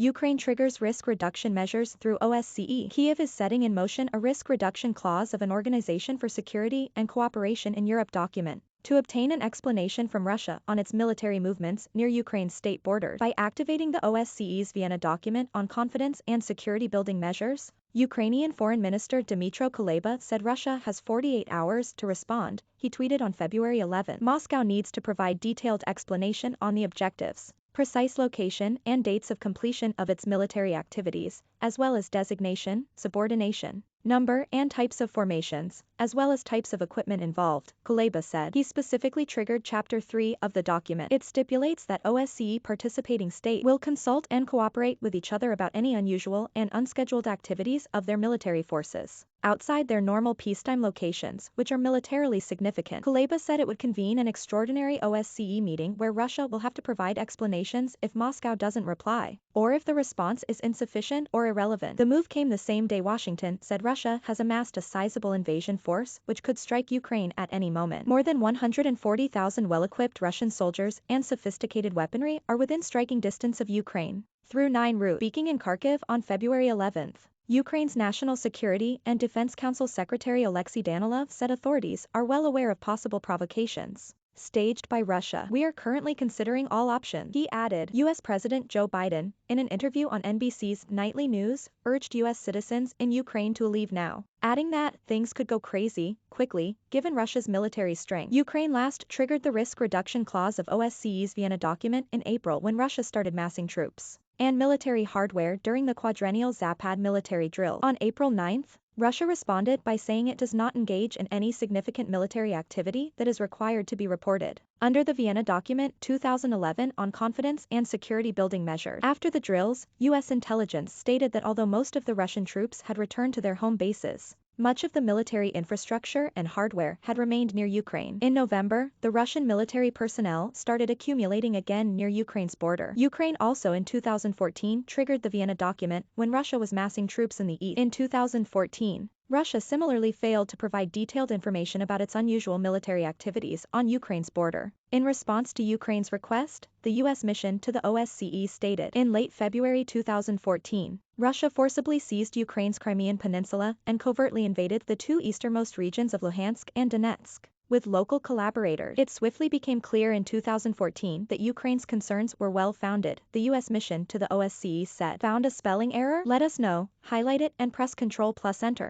Ukraine triggers risk reduction measures through OSCE. Kyiv is setting in motion a risk reduction clause of an Organization for Security and Cooperation in Europe document to obtain an explanation from Russia on its military movements near Ukraine's state borders. By activating the OSCE's Vienna document on confidence and security building measures, Ukrainian Foreign Minister Dmytro Kuleba said Russia has 48 hours to respond, he tweeted on February 11. Moscow needs to provide detailed explanation on the objectives, precise location and dates of completion of its military activities, as well as designation, subordination, number and types of formations, as well as types of equipment involved, Kuleba said. He specifically triggered Chapter 3 of the document. It stipulates that OSCE participating states will consult and cooperate with each other about any unusual and unscheduled activities of their military forces outside their normal peacetime locations, which are militarily significant. Kuleba said it would convene an extraordinary OSCE meeting where Russia will have to provide explanations if Moscow doesn't reply, or if the response is insufficient or irrelevant. The move came the same day Washington said Russia has amassed a sizable invasion force which could strike Ukraine at any moment. More than 140,000 well-equipped Russian soldiers and sophisticated weaponry are within striking distance of Ukraine through 9 routes. Speaking in Kharkiv on February 11. Ukraine's National Security and Defense Council Secretary Oleksiy Danilov said authorities are well aware of possible provocations staged by Russia. We are currently considering all options, he added. U.S. President Joe Biden, in an interview on NBC's Nightly News, urged U.S. citizens in Ukraine to leave now, adding that things could go crazy quickly given Russia's military strength. Ukraine last triggered the risk reduction clause of OSCE's Vienna document in April when Russia started massing troops and military hardware during the quadrennial Zapad military drill. On April 9, Russia responded by saying it does not engage in any significant military activity that is required to be reported under the Vienna document 2011 on confidence and security building measures. After the drills, U.S. intelligence stated that although most of the Russian troops had returned to their home bases, much of the military infrastructure and hardware had remained near Ukraine. In November, the Russian military personnel started accumulating again near Ukraine's border. Ukraine also in 2014 triggered the Vienna document when Russia was massing troops in the east. In 2014, Russia similarly failed to provide detailed information about its unusual military activities on Ukraine's border. In response to Ukraine's request, the U.S. mission to the OSCE stated in late February 2014, Russia forcibly seized Ukraine's Crimean Peninsula and covertly invaded the 2 easternmost regions of Luhansk and Donetsk. With local collaborators, it swiftly became clear in 2014 that Ukraine's concerns were well-founded, the U.S. mission to the OSCE said. Found a spelling error? Let us know, highlight it and press Ctrl+Enter.